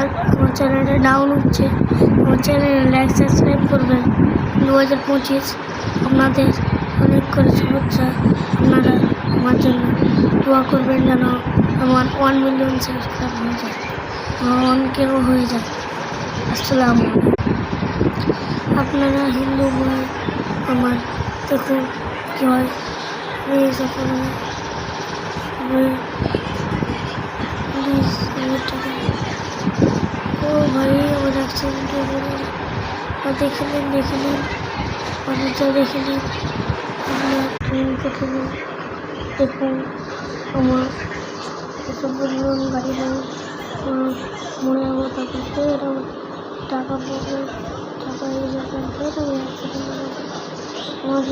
আর আমার চ্যানেলটা ডাউন হচ্ছে। আমার চ্যানেলে লাইক সাবস্ক্রাইব করবেন। 2025 আপনাদের অনেক করে শুভেচ্ছা। আপনারা আমার জন্য দোয়া করবেন যেন আমার 1 মিলিয়ন সাবস্ক্রাইব হয়ে যায়, 1K হয়ে যায়। আসসালামু আলাইকুম। আপনারা হিন্দু ভাই আমার দেখুন কী হয়। প্লিজ আপনারা ও ভাই আমার অ্যাক্সিডেন্ট হয়ে গেল। দেখে নিন আপনারটা দেখে নিন। আপনার প্রথমে দেখুন আমার কত পরিমাণ গাড়ি মনে যাবো, তারপর ফের আমার টাকা পাবো, টাকা এই যখন ফের আমি অ্যাক্সিডেন্ট আমার